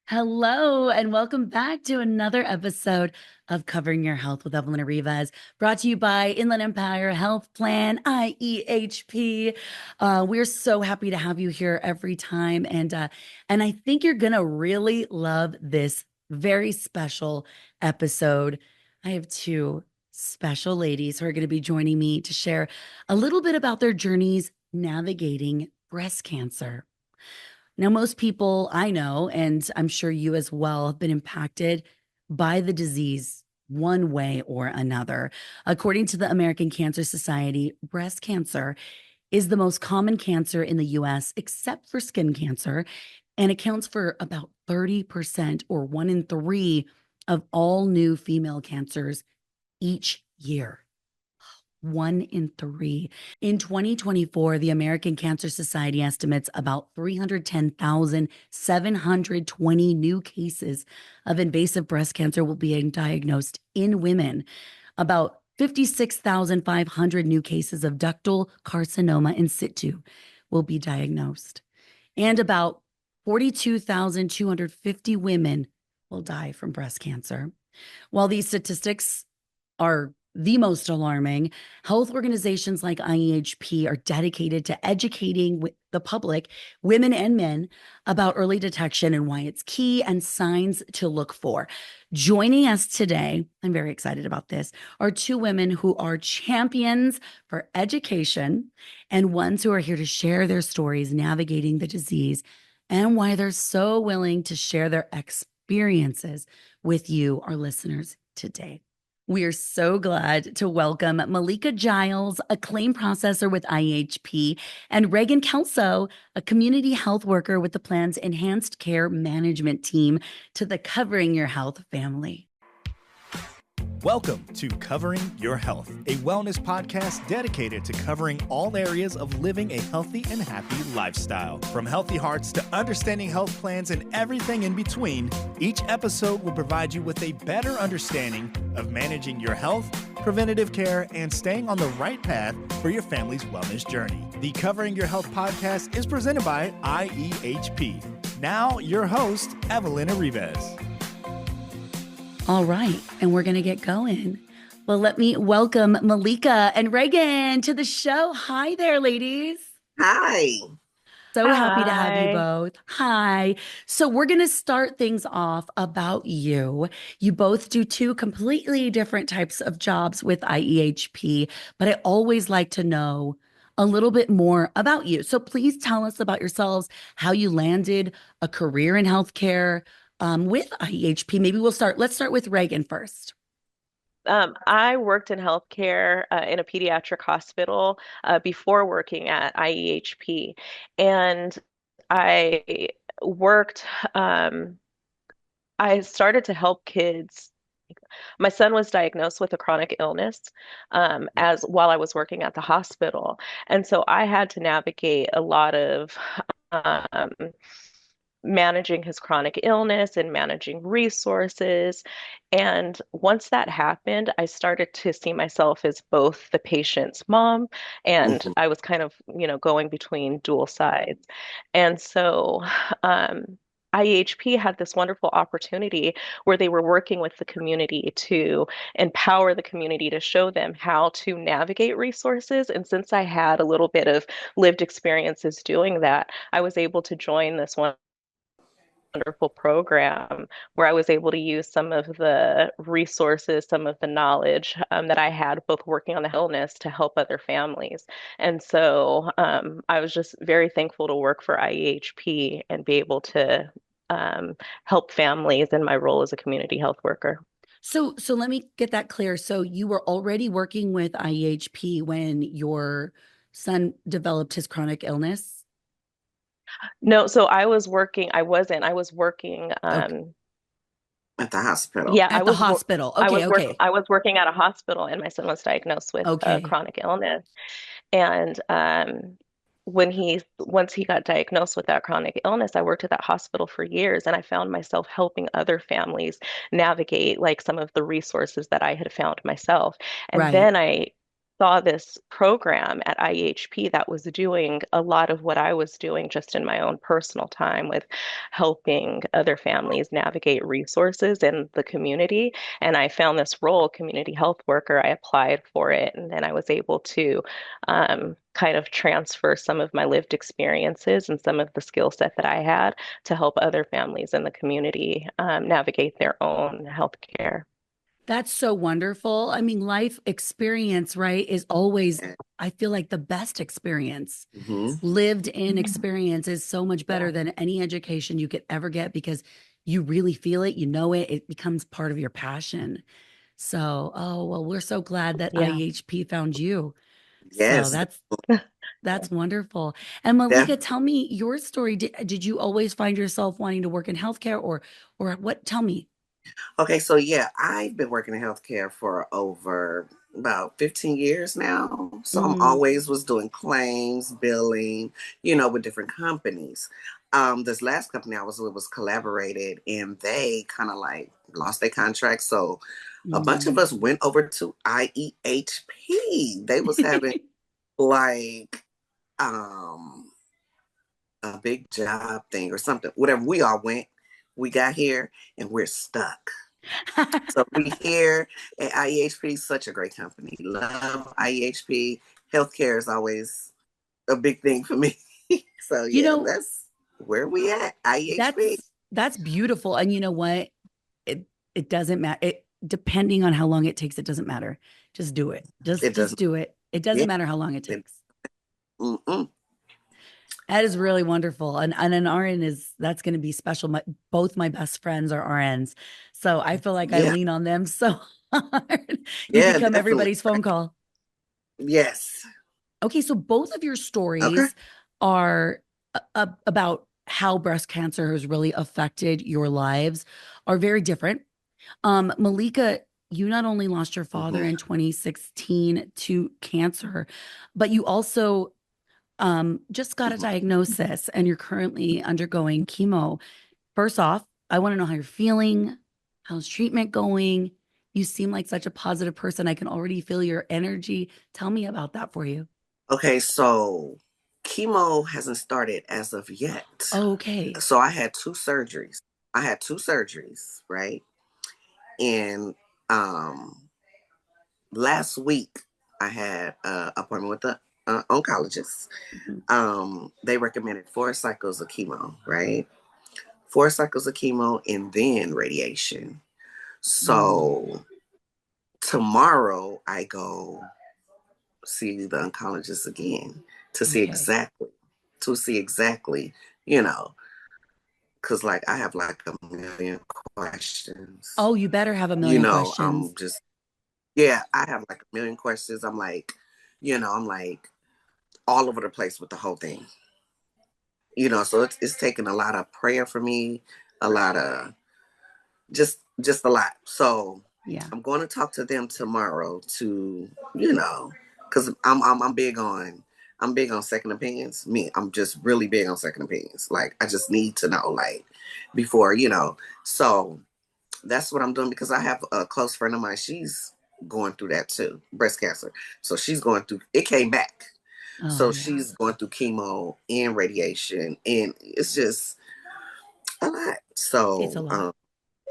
Hello, and welcome back to another episode of Covering Your Health with Evelyn Erives, brought to you by Inland Empire Health Plan, IEHP. We're so happy to have you here every time, and I think you're gonna really love this very special episode. I have two special ladies who are going to be joining me to share a little bit about their journeys navigating breast cancer. Now, most people I know, and I'm sure you as well, have been impacted by the disease one way or another. According to the American Cancer Society, breast cancer is the most common cancer in the US, except for skin cancer, and accounts for about 30% or one in three of all new female cancers each year. One in three. In 2024, the American Cancer Society estimates about 310,720 new cases of invasive breast cancer will be diagnosed in women. About 56,500 new cases of ductal carcinoma in situ will be diagnosed. And about 42,250 women will die from breast cancer. While these statistics are the most alarming, health organizations like IEHP are dedicated to educating the public, women and men, about early detection and why it's key and signs to look for. Joining us today, I'm very excited about this, are two women who are champions for education and ones who are here to share their stories navigating the disease and why they're so willing to share their experiences with you, our listeners, today. We are so glad to welcome Melika Giles, a claim processor with IEHP, and Regan Kelso, a community health worker with the plan's Enhanced Care Management team, to the Covering Your Health family. Welcome to Covering Your Health, a wellness podcast dedicated to covering all areas of living a healthy and happy lifestyle. From healthy hearts to understanding health plans and everything in between, each episode will provide you with a better understanding of managing your health, preventative care, and staying on the right path for your family's wellness journey. The Covering Your Health podcast is presented by IEHP. Now, your host, Evelyn Erives. All right, and we're going to get going. Well, let me welcome Melika and Regan to the show. Hi there, ladies. Hi. So happy to have you both. Hi. So we're going to start things off about you. You both do two completely different types of jobs with IEHP, but I always like to know a little bit more about you. So please tell us about yourselves, how you landed a career in healthcare with IEHP. Maybe let's start with Regan first. I worked in healthcare in a pediatric hospital before working at IEHP. And I worked, I started to help kids. My son was diagnosed with a chronic illness as while I was working at the hospital. And so I had to navigate a lot of um, managing his chronic illness and managing resources. And once that happened, I started to see myself as both the patient's mom and Mhm. I was kind of, going between dual sides. And so, IEHP had this wonderful opportunity where they were working with the community to empower the community to show them how to navigate resources. And since I had a little bit of lived experiences doing that, I was able to join this wonderful program where I was able to use some of the resources, some of the knowledge that I had both working on the illness to help other families. And so I was just very thankful to work for IEHP and be able to help families in my role as a community health worker. So let me get that clear. So you were already working with IEHP when your son developed his chronic illness? No, so I was working, Okay. At the hospital. yeah, At the hospital. Okay, okay. I was working at a hospital and my son was diagnosed with a Okay. chronic illness. And once he got diagnosed with that chronic illness, I worked at that hospital for years and I found myself helping other families navigate like some of the resources that I had found myself. And Right. then I saw this program at IEHP that was doing a lot of what I was doing just in my own personal time with helping other families navigate resources in the community. And I found this role, community health worker. I applied for it, and then I was able to kind of transfer some of my lived experiences and some of the skill set that I had to help other families in the community navigate their own healthcare. That's so wonderful. I mean, life experience, right, is always, I feel like, the best experience. Mm-hmm. Lived in experience is so much better Yeah. than any education you could ever get because you really feel it, you know it, it becomes part of your passion. So, oh, well, we're so glad that Yeah. IEHP found you. So Yes. that's wonderful. And Yeah. Melika, tell me your story. Did you always find yourself wanting to work in healthcare or what? Tell me. Okay, so yeah, I've been working in healthcare for over about 15 years now. So I'm Mm, always was doing claims, billing, with different companies. This last company I was with was collaborated and they kind of like lost their contract. So a bunch of mm. us went over to IEHP. They was having like um a big job thing or something. Whatever, we all went. We got here and we're stuck. So we here at IEHP, such a great company. Love IEHP. Healthcare is always a big thing for me. So You yeah, know, that's where we at. IEHP. that's beautiful. And you know what? It it doesn't matter. It depending on how long it takes, it doesn't matter. Just do it. It Just doesn't. do it. It Yeah. doesn't matter how long it It, takes. mm-mm. That is really wonderful. And an RN is that's going to be special. Both my best friends are RNs. So I feel like I Yeah. lean on them so hard. You Yeah. become Definitely. everybody's phone call. Yes. Okay, so both of your Okay. stories are about how breast cancer has really affected your lives are very different. Melika, you not only lost your father Mm-hmm. in 2016 to cancer, but you also just got a Mm-hmm. diagnosis and you're currently undergoing chemo. First off, I want to know how you're feeling. How's treatment going? You seem like such a positive person. I can already feel your energy. Tell me about that for you. Okay, so chemo hasn't started as of yet. Okay. So I had two surgeries. Right? And um last week I had an appointment with the oncologist. Mhm. They recommended 4 cycles of chemo, right? 4 cycles of chemo and then radiation. Mm, So tomorrow I go see the oncologist again to see okay. exactly, to see exactly, you know, because like I have like a million questions. Oh, you better have a You million know, questions. I'm just Yeah, I have like a million questions. I'm like all over the place with the whole thing. So it's taking a lot of prayer for me, a lot of just a lot. So Yeah. I'm going to talk to them tomorrow because I'm big on second opinions. I'm just really big on second opinions. Like I just need to know like before. So that's what I'm doing because I have a close friend of mine. She's going through that too, breast cancer. So she's going through. It came back. Oh, So yeah. she's going through chemo and radiation, and it's just a lot. It's a So lot.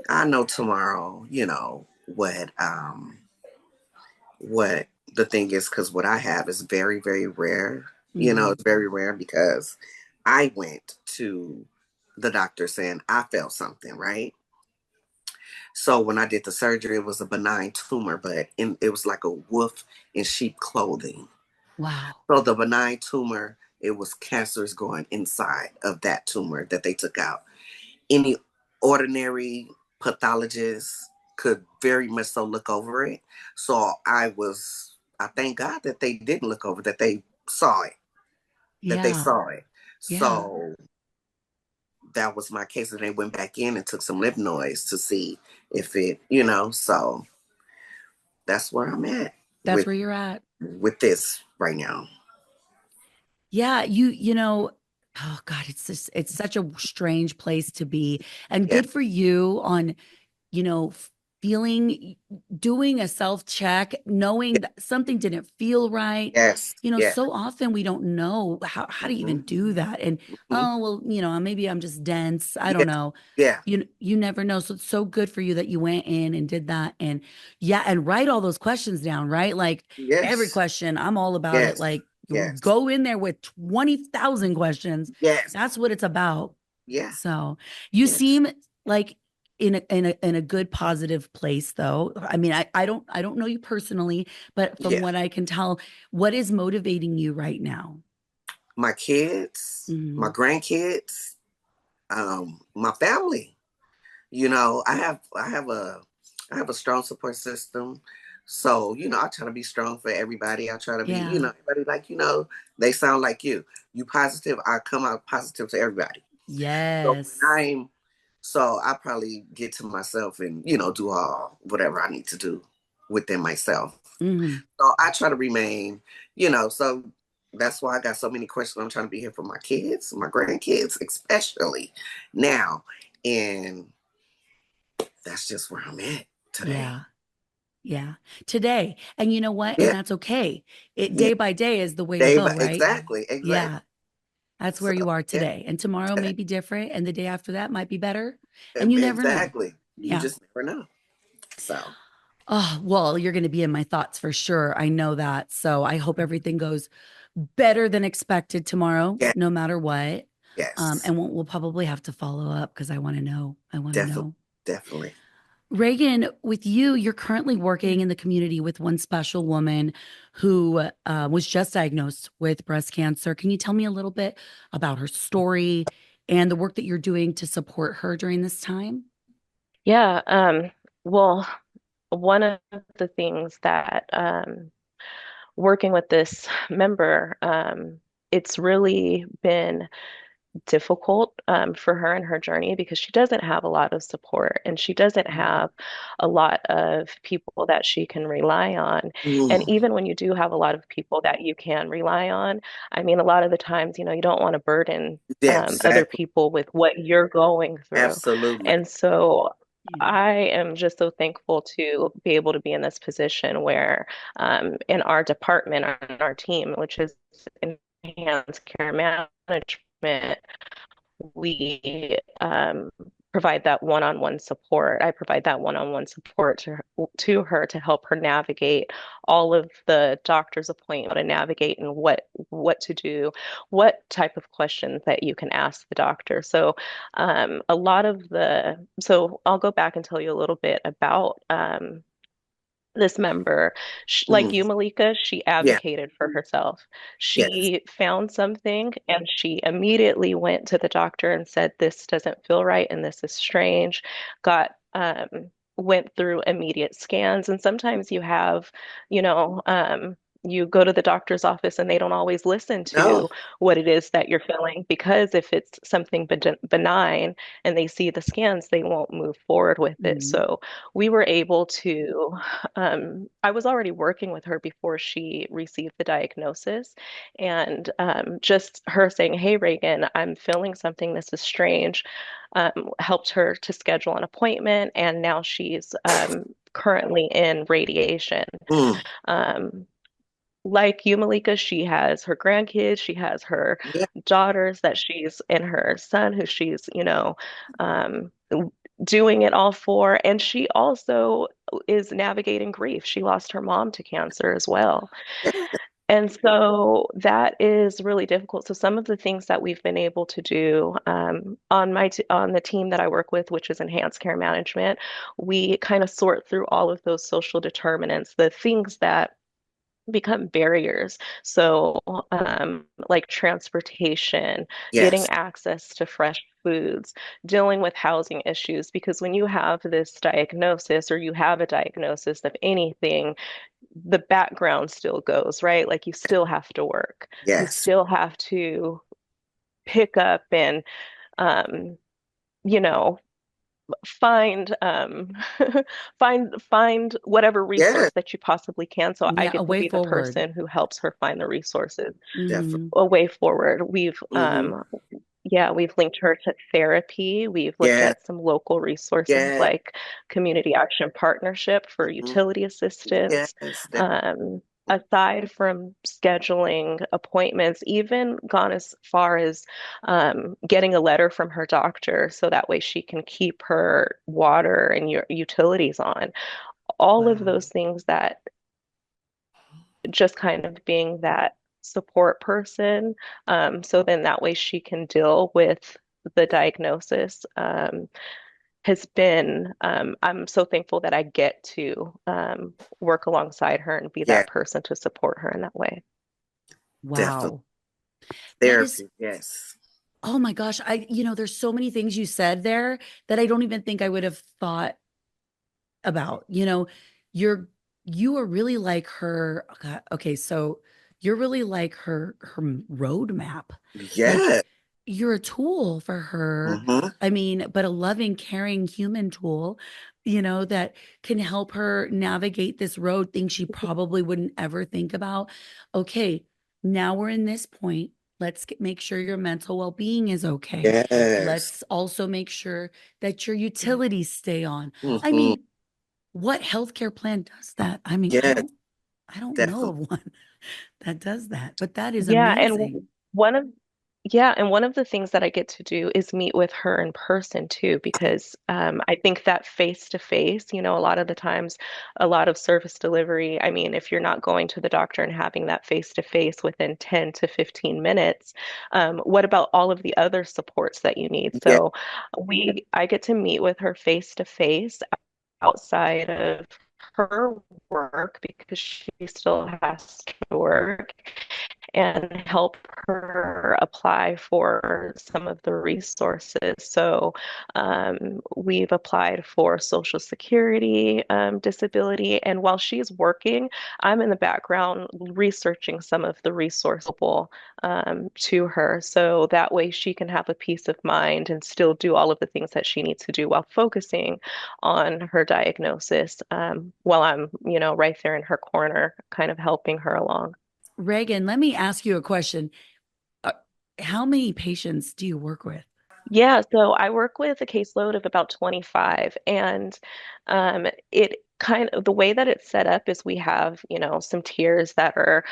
I know tomorrow, what the thing is, because what I have is very, very rare. Hmm. It's very rare because I went to the doctor saying I felt something, right? So when I did the surgery, it was a benign tumor, but it was like a wolf in sheep clothing. Wow. So the benign tumor, it was cancers going inside of that tumor that they took out. Any ordinary pathologist could very much so look over it. So I thank God that they didn't look over, that they saw it, that they Yeah. saw it. Yeah. So that was my case. And they went back in and took some lymph nodes to see if so that's where I'm at That's with where you're at. this right now. Yeah, oh God, it's such a strange place to be. And Yeah. good for you on, you know, feeling, doing a self check, knowing that something didn't feel right. Yes. Yes. So often we don't know how to even Hmm. do that. And Hmm. oh, well, maybe I'm just dense. I Yeah. don't know. Yeah. You never know. So it's so good for you that you went in and did that. And yeah, and write all those questions down, right? Like every Yes. question, I'm all about it. Yes. Like Yes. go in there with 20,000 questions. Yes. That's what it's about. Yeah. So you Yes. seem like in a good positive place though. I mean, I don't know you personally, but from Yeah. what I can tell, what is motivating you right now? My kids, my Mhm. grandkids, my family. I have a strong support system. So, I try to be strong for everybody. I try to be, Yeah. everybody like, they sound like you. You positive, I come out positive to everybody. So Yes. I probably get to myself and, do all whatever I need to do within myself. Hmm. So I try to remain, so that's why I got so many questions. I'm trying to be here for my kids, my grandkids, especially now. And that's just where I'm at today. Yeah. Yeah. Today. And you know what? And Yeah. that's okay. It Yeah. day by day is the way to go, right? Exactly. Exactly. Yeah. That's So, where you are yeah, today. And tomorrow may be different. And the day after that might be better. And you never know. exactly. You Yeah. just never know. So, Oh, well, you're going to be in my thoughts for sure. I know that. So I hope everything goes better than expected tomorrow, yeah, no matter what. yes, And we'll probably have to follow up because I want to know. I want to definitely, know. definitely. Regan, with you, you're currently working in the community with one special woman who was just diagnosed with breast cancer. Can you tell me a little bit about her story and the work that you're doing to support her during this time? Yeah, well, one of the things that working with this member, it's really been difficult for her in her journey because she doesn't have a lot of support and she doesn't have a lot of people that she can rely on. And Mm, even when you do have a lot of people that you can rely on, I mean, a lot of the times, you don't want to burden yeah, other exactly. people with what you're going through. Absolutely. And so Yeah. I am just so thankful to be able to be in this position where in our department, our team, which is enhanced care management, we provide that one-on-one support. I provide that one-on-one support to her to help her navigate all of the doctor's appointment, to navigate and what to do, what type of questions that you can ask the doctor. So so I'll go back and tell you a little bit about this member, like Mm, you, Melika, she yeah, advocated for herself. yes, She found something and she immediately went to the doctor and said, "This doesn't feel right and this is strange." Went through immediate scans. And sometimes you know, um, you go to the doctor's office and they don't always listen no, to what it is that you're feeling because if it's something benign and they see the scans, they won't move forward with it. Mhm. So we were able to I was already working with her before she received the diagnosis. And just her saying, "Hey, Reagan, I'm feeling something. This is strange," helped her to schedule an appointment. And now she's currently in radiation. mm, Um, like you, Malika, she has her grandkids, she has her yeah, daughters and her son who she's, um, doing it all for. And she also is navigating grief. She lost her mom to cancer as well. yeah, And so that is really difficult. So some of the things that we've been able to do on the team that I work with, which is enhanced care management, we kind of sort through all of those social determinants, the things that become barriers. So, like transportation, getting yes, access to fresh foods, dealing with housing issues, because when you have this diagnosis or you have a diagnosis of anything, the background still goes, right? Like you still have to work, you yes, still have to pick up and, um, you know, find find whatever yeah, resource that you possibly can. So I Yeah, a get to way be the forward. person who helps her find the resources, definitely. Hmm. a way forward. We've Hmm. yeah, we've linked her to therapy. We've looked Yes, at some local resources yes, like Community Action Partnership for mhm, utility assistance. yes, Um, Aside from scheduling appointments, even gone as far as getting a letter from her doctor so that way she can keep her water and your utilities on. All of Wow. those things that just kind of being that support person. So then that way she can deal with the diagnosis. Has been, I'm so thankful that I get to work alongside her and be yes, that person to support her in that way. definitely. Wow. That is, Therapy, yes. oh my gosh. There's so many things you said there that I don't even think I would have thought about. You're you are really like her. Okay, so you're really like her roadmap. Like Yes. you're a tool for her. Mm-hmm. I mean, but a loving, caring human tool, that can help her navigate this road, things she probably wouldn't ever think about. Okay, now we're in this point. Make sure your mental well-being is okay. Yes. Let's also make sure that your utilities stay on. I Mm-hmm. mean, what healthcare plan does that? I mean, I Yes, don't I don't know definitely. of one that does that, but that is Yeah, amazing. one of yeah, and one of the things that I get to do is meet with her in person too, because I think that face to face, a lot of the times, a lot of service delivery, I mean, if you're not going to the doctor and having that face to face within 10 to 15 minutes, what about all of the other supports that you need? Yeah. So I get to meet with her face to face outside of her work because she still has to work and help her apply for some of the resources. So we've applied for Social Security disability, and while she's working, I'm in the background researching some of the resources to her, so that way she can have a peace of mind and still do all of the things that she needs to do while focusing on her diagnosis, while I'm, right there in her corner, kind of helping her along. Reagan, let me ask you a question. Uh, how many patients do you work with? Yeah, so I work with a caseload of about 25, and it kind of the way that it's set up is we have, some tiers that are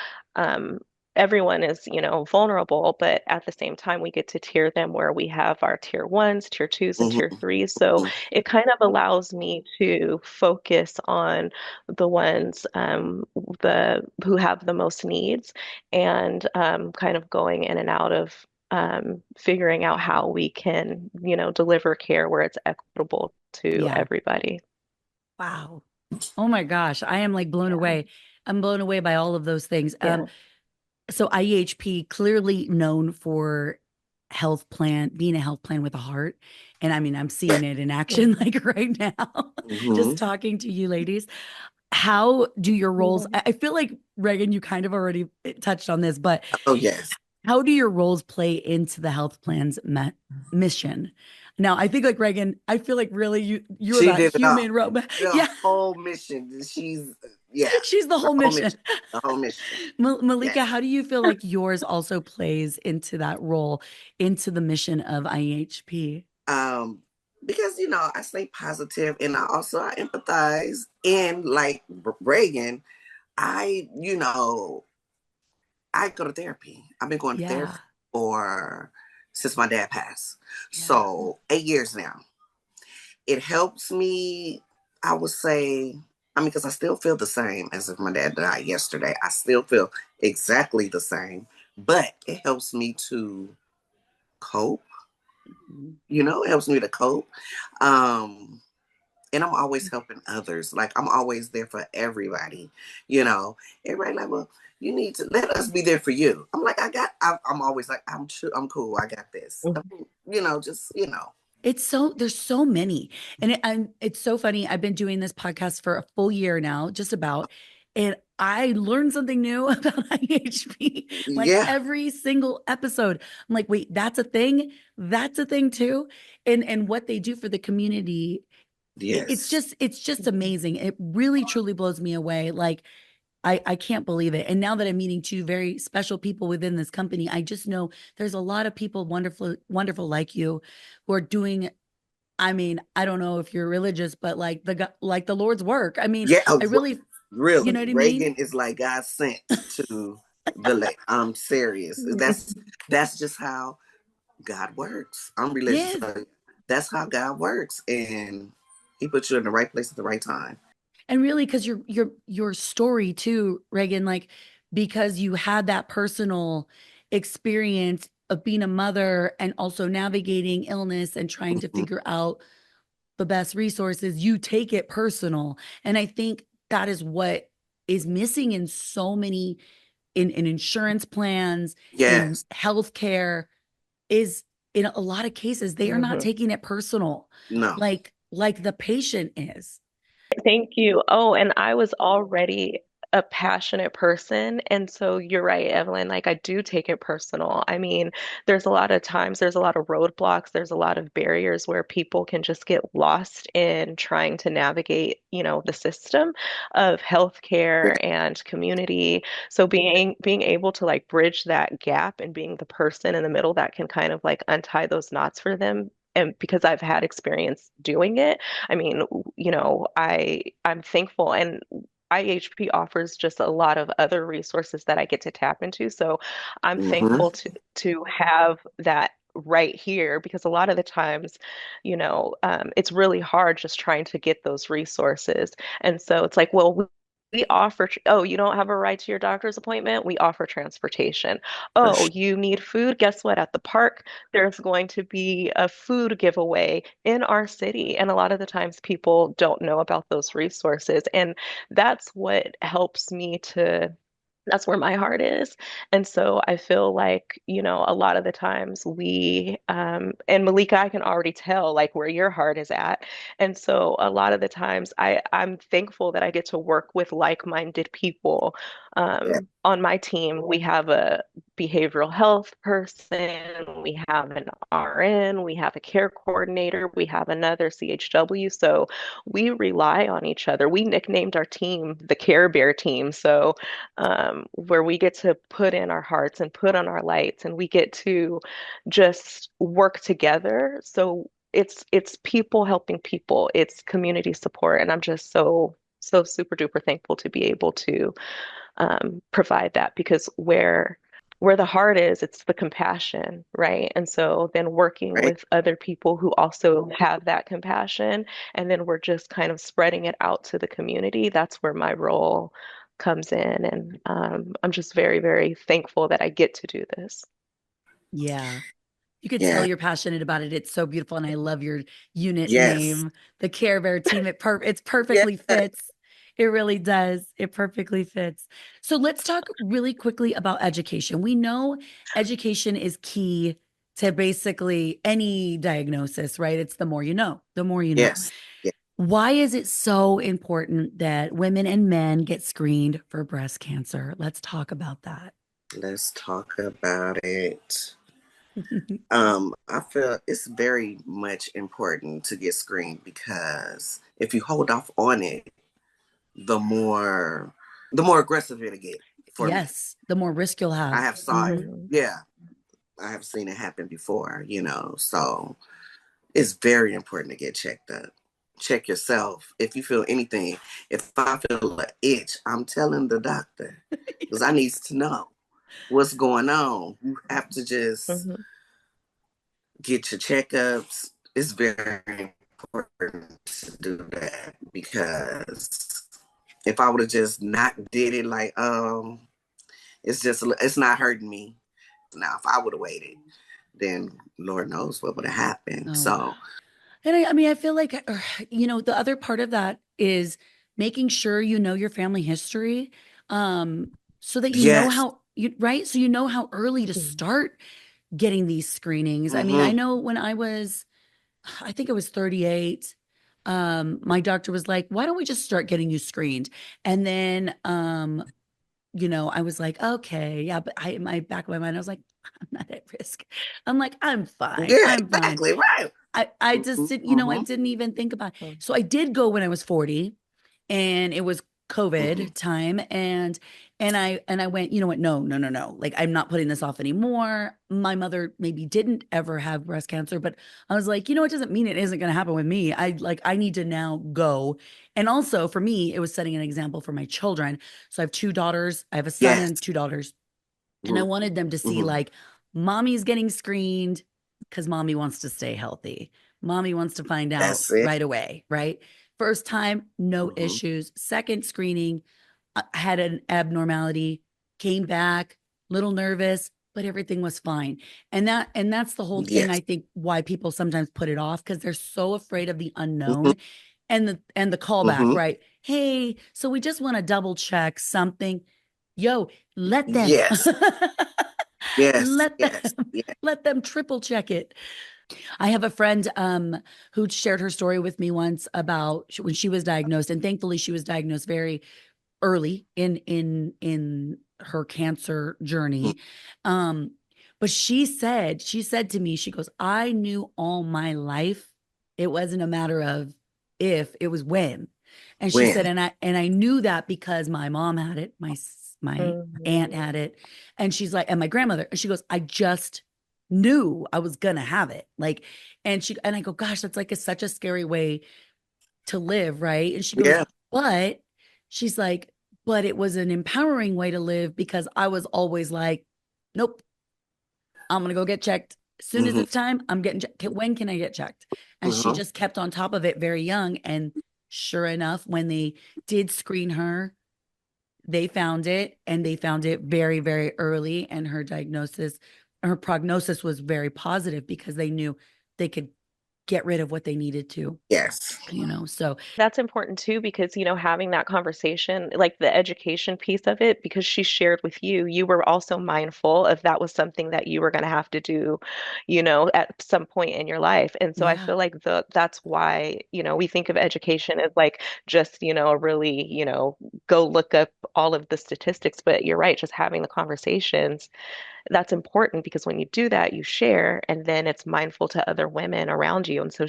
everyone is, vulnerable, but at the same time we get to tier them where we have our tier ones, tier twos, and tier Mm-hmm. threes. So it kind of allows me to focus on the ones the who have the most needs and kind of going in and out of figuring out how we can, deliver care where it's equitable to Yeah. everybody. Wow. Oh my gosh. I am like blown Yeah, away. I'm blown away by all of those things. yeah. So IEHP clearly known for being a health plan with a heart. And I mean, I'm seeing it in action Mhm. like right now, Mm-hmm. just talking to you ladies. How do your roles? I feel like Reagan, you kind of already touched on this, but Oh, yes. how do your roles play into the health plan's mission? Now, I think like Reagan, I feel like really you're She the did it all. human robot. The Yeah, whole mission. Yeah, she's the the whole whole mission. mission. The whole mission. Yes. Malika, how do you feel like yours also plays into that role, into the mission of IEHP? Um, because I stay positive and I empathize and like Reagan, I I go to therapy. I've been going to therapy Yeah, for since my dad passed. yeah, So 8 years now. It helps me, I would say, I mean, because I still feel the same as if my dad died yesterday. I still feel exactly the same, but it helps me to cope. mhm, It helps me to cope. Um, and I'm always helping others. Like I'm always there for everybody. You know, everybody like, well, you need to let us be there for you. I'm like, I'm always like, I'm cool. I got this. I mean, just. there's so many, and it's so funny. I've been doing this podcast for a full year now, just about, and I learned something new about IHP like Yeah. every single episode. I'm like, wait, that's a thing too, and what they do for the community. It's Yes. just amazing. It really truly blows me away. Like I can't believe it. And now that I'm meeting two very special people within this company, I just know there's a lot of people wonderful like you who are doing, I mean, I don't know if you're religious, but like the Lord's work. I mean, Yeah, I really, you know really, what I mean? Reagan is like God sent to the lake. I'm serious. That's just how God works. I'm religious. Yes. So that's how God works, and He puts you in the right place at the right time. And really, because your story too, Reagan, like because you had that personal experience of being a mother and also navigating illness and trying to Mhm. figure out the best resources, you take it personal. And I think that is what is missing in so many in insurance plans, in Yes. healthcare, is in a lot of cases they are not Hmm. taking it personal, No. like the patient is. Thank you. Oh, and I was already a passionate person. And so you're right, Evelyn. Like, I do take it personal. I mean, there's a lot of times, there's a lot of roadblocks, there's a lot of barriers where people can just get lost in trying to navigate, the system of Yeah. healthcare and community. So being able to like bridge that gap and being the person in the middle that can kind of like untie those knots for them. And because I've had experience doing it, I mean, I'm thankful, and IEHP offers just a lot of other resources that I get to tap into. So I'm Hmm. thankful to have that right here, because a lot of the times, it's really hard just trying to get those resources. And so it's like, well, we offer, oh, you don't have a right to your doctor's appointment? We offer transportation. For Oh, sure. you need food? Guess what? At the park, there's going to be a food giveaway in our city. And a lot of the times people don't know about those resources. And that's what helps me to, that's where my heart is. And so I feel like, a lot of the times and Malika, I can already tell like where your heart is at. And so a lot of the times I'm thankful that I get to work with like-minded people. Yeah. On my team, we have a behavioral health person, we have an RN, we have a care coordinator, we have another CHW. So we rely on each other. We nicknamed our team the Care Bear team. So where we get to put in our hearts and put on our lights, and we get to just work together. So it's people helping people, it's community support, and I'm just so super duper thankful to be able to provide that, because where the heart is, it's the compassion, right? And so then working Right. with other people who also have that compassion, and then we're just kind of spreading it out to the community. That's where my role comes in. And I'm just very, very thankful that I get to do this. Yeah. You could tell Yeah. you're passionate about it. It's so beautiful. And I love your unit Yes. name, the Care Bear team. It's Yeah. perfectly fits. It really does. It perfectly fits. So let's talk really quickly about education. We know education is key to basically any diagnosis, right? It's the more you know, the more you know. Yes. Yeah. Why is it so important that women and men get screened for breast cancer? Let's talk about that. Let's talk about it. I feel it's very much important to get screened, because if you hold off on it, the more the more aggressive it'll get for me. Yes, the more risk you'll I have. have saw it. Mhm. Mhm. Yeah, I have seen it happen before, so it's very important to get checked up. Check yourself. If you feel anything, if I feel an itch, I'm telling the doctor, because I needs to know what's going on. You have to just Mhm. get your checkups. It's very important to do that, because if I would have just not did it, like, it's not hurting me. Now, if I would have waited, then Lord knows what would have happened. Oh, So and I mean, I feel like, the other part of that is making sure you know your family history, so that you know yes. how right? So you know how early to Mhm. start getting these screenings. I mean, I Mm-hmm. know when I think I was 38, my doctor was like, why don't we just start getting you screened? And then, I was like, okay, yeah, but in my back of my mind, I was like, I'm not at risk. I'm like, I'm fine. Yeah, I'm fine. exactly. Right. I just didn't, I Mm-hmm. didn't even think about it. Mhm. So I did go when I was 40, and it was Mhm. COVID time, and I went, you know what? No, no, no, no. Like, I'm not putting this off anymore. My mother maybe didn't ever have breast cancer, but I was like, you know, it doesn't mean it isn't going to happen with me. I need to now go. And also for me, it was setting an example for my children. So I have two daughters. I have a son Yes. and two daughters. And I Mhm. wanted them to see Mhm. like mommy's getting screened because mommy wants to stay healthy. Mommy wants to find out That's it. right away, right? First time, no Mhm. issues. Second screening, I had an abnormality, came back, little nervous, but everything was fine. And that's the whole thing, Yes. I think, why people sometimes put it off because they're so afraid of the Mhm. unknown and the callback, Mhm. right? Hey, so we just want to double check something. Yo, let them. Yes. Yes. Let them Yes. Yes. let them triple check it. I have a friend who shared her story with me once about when she was diagnosed, and thankfully she was diagnosed very early in her cancer Mhm. journey. Um, but she said to me, she goes, I knew all my life. It wasn't a matter of if, it was when. And she said, When? and I knew that because my mom had it, my aunt Hmm. had it, and she's like, and my grandmother, and she goes, I just knew I was gonna have it. Like, and I go, gosh, that's like such a scary way to live, right? And she goes, Yeah. but she's like, but it was an empowering way to live because I was always like, nope, I'm gonna go get checked. As soon as Mhm. it's time, I'm getting checked. When can I get checked? And she Mhm. just kept on top of it very young. And sure enough, when they did screen her, they found it and they found it very, very early. And her prognosis was very positive because they knew they could get rid of what they needed to, Yes. so That's important too, because, having that conversation, like the education piece of it, because she shared with you, you were also mindful of that was something that you were going to have to do, at some point in your life. And so I yeah. feel like that's why, we think of education as like just, a really, go look up all of the statistics. But you're right, just having the conversations, that's important because when you do that, you share, and then it's mindful to other women around you. And so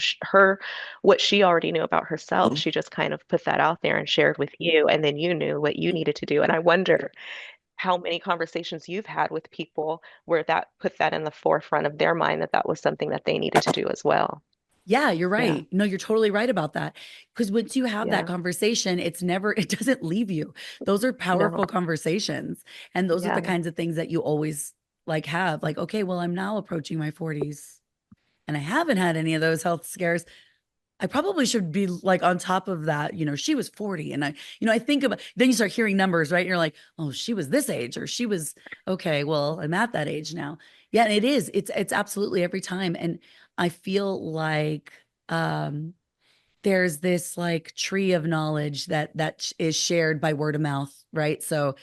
what she already knew about herself, Mhm. she just kind of put that out there and shared with you, and then you knew what you needed to do. And I wonder how many conversations you've had with people where that put that in the forefront of their mind that that was something that they needed to do as well. Yeah, you're Yeah. right. No, you're totally right about that. Because once you have that Yeah. conversation, it doesn't leave you. Those are No. powerful conversations. And those are the Yeah. kinds of things that you always like have. Like, okay, well, I'm now approaching my 40s and I haven't had any of those health scares. I probably should be like on top of that. She was 40 and I think about, then you start hearing numbers, right? And you're like, oh, she was this age or she was, okay, well, I'm at that age now. Yeah, and it is. It's absolutely every time. And I feel like there's this like tree of knowledge that is shared by word of mouth, right? So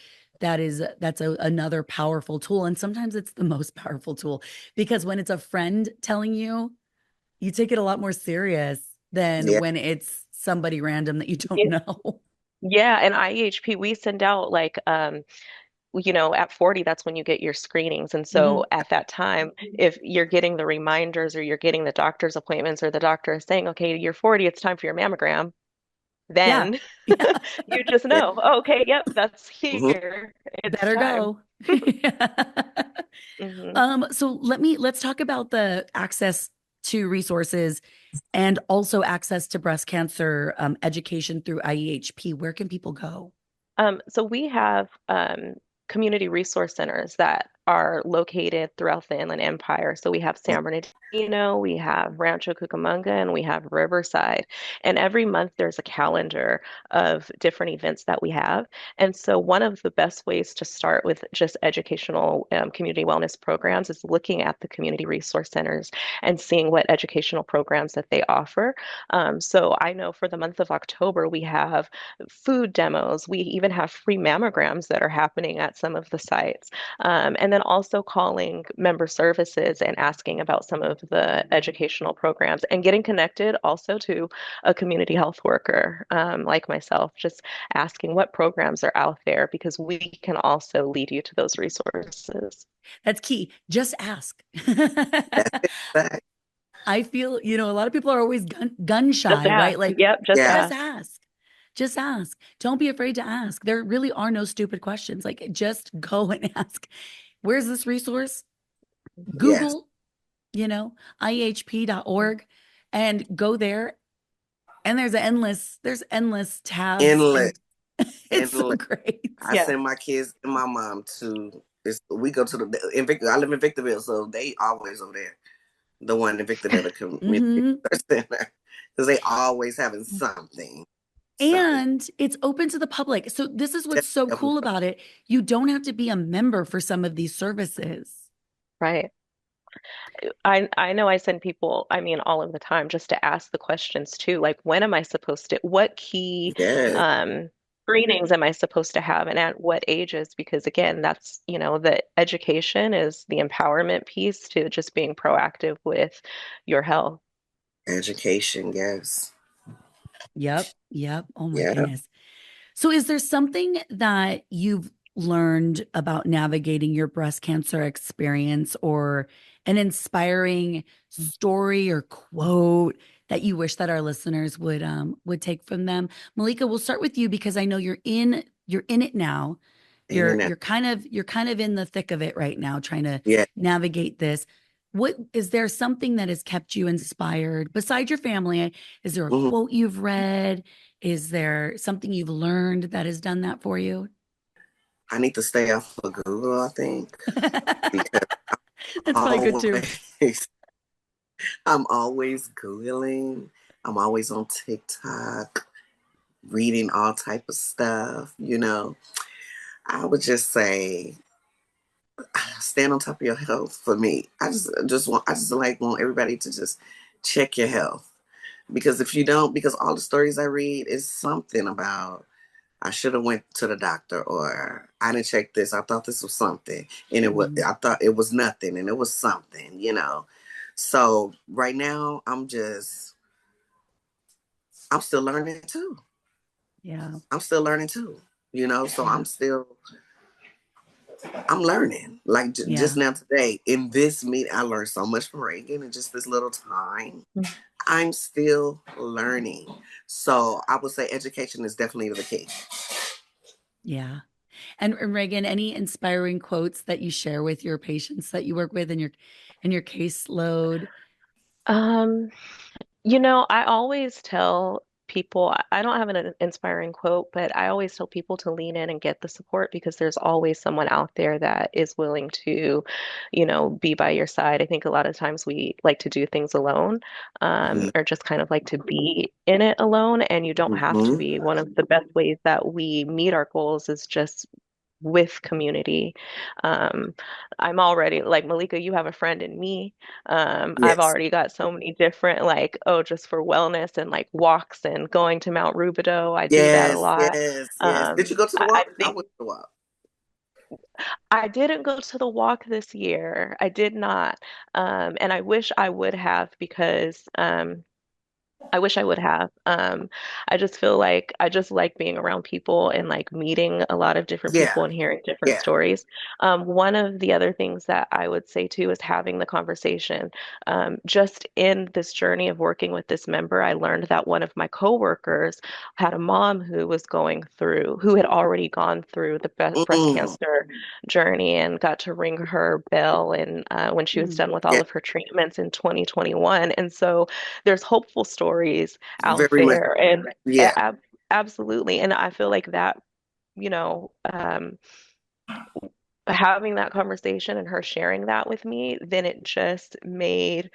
another powerful tool. And sometimes it's the most powerful tool because when it's a friend telling you, you take it a lot more serious than Yeah. when it's somebody random that you don't Yeah. know. Yeah, and IEHP, we send out like at 40, that's when you get your screenings. And so Mhm. at that time, if you're getting the reminders or you're getting the doctor's appointments or the doctor is saying, okay, you're 40, it's time for your mammogram, Yeah. then Yeah. you just Yeah. know, oh, okay, yep, that's Mhm. here. It's Better time. go. Hmm. So let's talk about the access to resources and also access to breast cancer education through IEHP. Where can people go? So we have community resource centers that are located throughout the Inland Empire. So we have San Bernardino, we have Rancho Cucamonga, and we have Riverside. And every month there's a calendar of different events that we have. And so one of the best ways to start with just educational community wellness programs is looking at the community resource centers and seeing what educational programs that they offer. So I know for the month of October, we have food demos. We even have free mammograms that are happening at some of the sites. And then also calling member services and asking about some of the educational programs and getting connected also to a community health worker like myself, just asking what programs are out there because we can also lead you to those resources. That's key. Just ask. That's it. Fact. I feel, a lot of people are always gun Just shy, right? ask. Like, Yep, just Yeah. just ask. ask. Just ask. Don't be afraid to ask. There really are no stupid questions. Like, just go and ask. Where's this resource? Yes. Google, IEHP.org, and go there. And there's endless tabs, Endless. and it's so Endless. great. I Yeah. send my kids and my mom to we go to I live in Victorville, so they always over there. The one in Victorville Community hmm Center. Because they always having something. So And it's open to the public. So this is what's so cool about it. You don't have to be a member for some of these services. Right. I know I send people, I mean, all of the time just to ask the questions too. Like, when am I supposed to, what key yes, screenings am I supposed to have and at what ages? Because again, that's, the education is the empowerment piece to just being proactive with your health. education, yes. Yep. Yep. Oh my Yeah. goodness. So is there something that you've learned about navigating your breast cancer experience, or an inspiring story or quote that you wish that our listeners would take from them? Melika, we'll start with you because I know you're in it now. In You're and out. you're kind of in the thick of it right now, trying to Yeah. navigate this. What is there something that has kept you inspired besides your family? Is there a Mhm. quote you've read? Is there something you've learned that has done that for you? I need to stay off of Google, I think. Because That's probably good too. always I'm always Googling. I'm always on TikTok, reading all type of stuff. I would just say stand on top of your health for me. I just want everybody to just check your health. Because if you don't, because all the stories I read is something about I should have went to the doctor, or I didn't check this. I thought this was something, and Mhm. I thought it was nothing, and it was something. So right now I'm still learning too. Yeah. I'm still learning too. So Yeah. I'm learning. Like just Yeah. now today in this meeting, I learned so much from Reagan in just this little time. I'm still learning. So I would say education is definitely the key. Yeah. And Reagan, any inspiring quotes that you share with your patients that you work with in your caseload? Um, I always tell people, I don't have an inspiring quote, but I always tell people to lean in and get the support because there's always someone out there that is willing to, be by your side. I think a lot of times we like to do things alone, or just kind of like to be in it alone, and you don't have to Mm-hmm. be. One of the best ways that we meet our goals is just with community. Um, I'm already like Malika, you have a friend in me. I've Yes. already got so many different like, oh, just for wellness and like walks and going to Mount Rubidoux. I do that a Yes. lot. Yes. Yes. Did you go to the I walk? I think went to the walk. I didn't go to the walk this year. I did not. And I wish I would have because I wish I would have. I just feel like I just like being around people and like meeting a lot of different Yeah. people and hearing different Yeah. stories. One of the other things that I would say too is having the conversation. Just in this journey of working with this member, I learned that one of my coworkers had a mom who had already gone through the breast Mm. cancer journey and got to ring her bell and when she was Mm. done with all Yeah. of her treatments in 2021. And so there's hopeful stories out Very much. there, and Yeah. absolutely. And I feel like that, you know, um, having that conversation and her sharing that with me, then it just made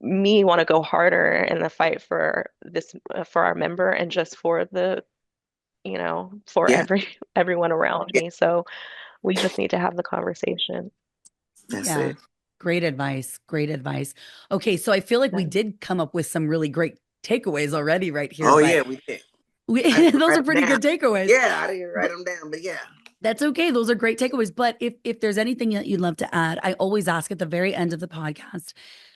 me want to go harder in the fight for this, for our member, and just for for Yeah. everyone around Yeah. me. So we just need to have the conversation. That's Yeah. it. Great advice. Great advice. Okay, so I feel like we Yeah. did come up with some really great takeaways already right here, Oh but yeah, we did. I didn't those write are them pretty down. good takeaways. Yeah, I didn't write But them down, but yeah. that's okay. Those are great takeaways. But if there's anything that you'd love to add, I always ask at the very end of the podcast,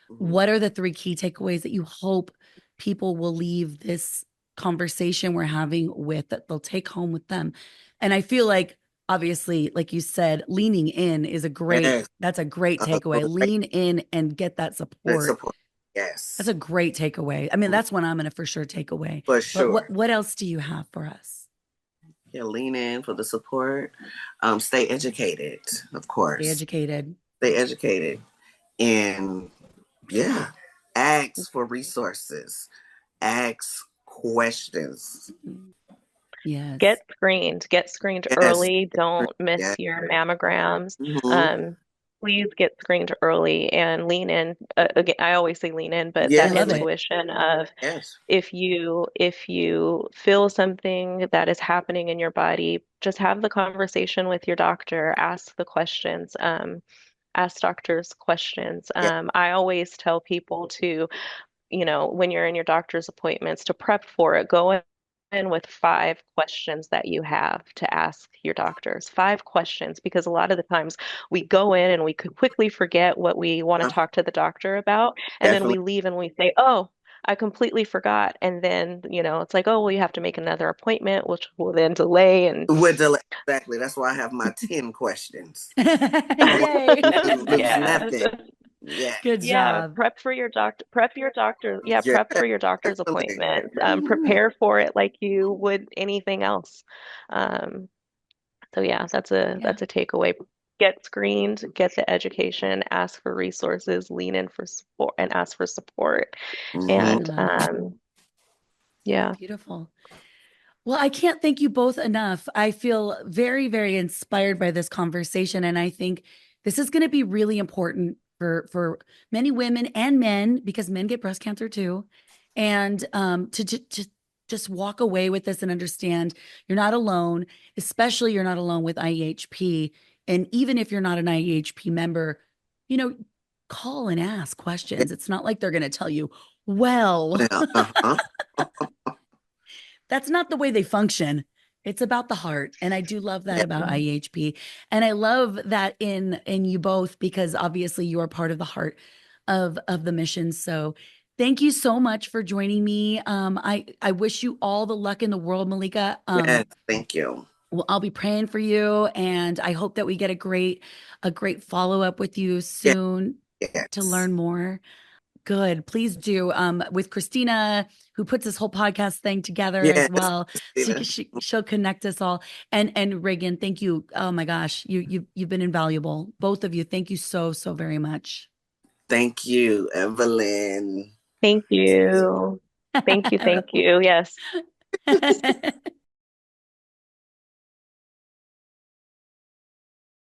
Hmm. what are the three key takeaways that you hope people will leave this conversation we're having with, that they'll take home with them? And I feel like, obviously, like you said, leaning in is Yes. that's a great Uh, takeaway. Lean in and get that Let's support. support. Yes. That's a great takeaway. I mean, that's one I'm going to for sure take away. For But sure. what else do you have for us? Yeah, lean in for the support. Stay educated, of Stay course. educated. Stay educated. And yeah, ask for resources. Ask questions. Yes. Get screened Yes. early. Don't miss Yes. your mammograms. Hmm. Um, please get screened early and lean in. Again, I always say lean in, but I that Yes. love it. intuition of Yes. if you feel something that is happening in your body, just have the conversation with your doctor. Ask the questions. Ask doctors questions. Yes. I always tell people to, when you're in your doctor's appointments, to prep for it. Go in with 5 questions that you have to ask your doctors. 5 questions, because a lot of the times we go in and we could quickly forget what we want to talk to the doctor about, and then Definitely. we leave and we say, "Oh, I completely forgot." And then, it's like, "Oh, well, you have to make another appointment," which will then delay and With delay. Exactly. That's why I have my 10 questions. I don't want Yay. to lose yeah. nothing. Yeah. Good Yeah, job. Yeah. prep for your doctor's Definitely. appointment. Prepare for it like you would anything else. Um, so yeah, Yeah. that's a takeaway. Get screened, get the education, ask for resources, lean in for support, and ask for support. Hmm. I And love it. yeah, Beautiful. Well, I can't thank you both enough. I feel very, very inspired by this conversation. And I think this is going to be really important for many women and men, because men get breast cancer too. And to just walk away with this and understand you're not alone, especially you're not alone with IEHP. And even if you're not an IEHP member, you know, call and ask Yeah. questions. It's not like they're going to tell you, well, Well, uh-huh. that's not the way they function. It's about the heart. And I do love that Yeah. about IEHP. And I love that in you both, because obviously you are part of the heart of the mission. So thank you so much for joining me. I wish you all the luck in the world, Melika. Yes. Thank you. Well, I'll be praying for you, and I hope that we get a great follow-up with you Yes. soon to Yes. learn more. Good. Please do. With Christina, who puts this whole podcast thing together as Yes. well. Christina. She'll connect us all. And Regan, thank you. Oh my gosh, you've been invaluable. Both of you. Thank you so, so very much. Thank you, Evelyn. thank you. Thank you, thank you. Yes.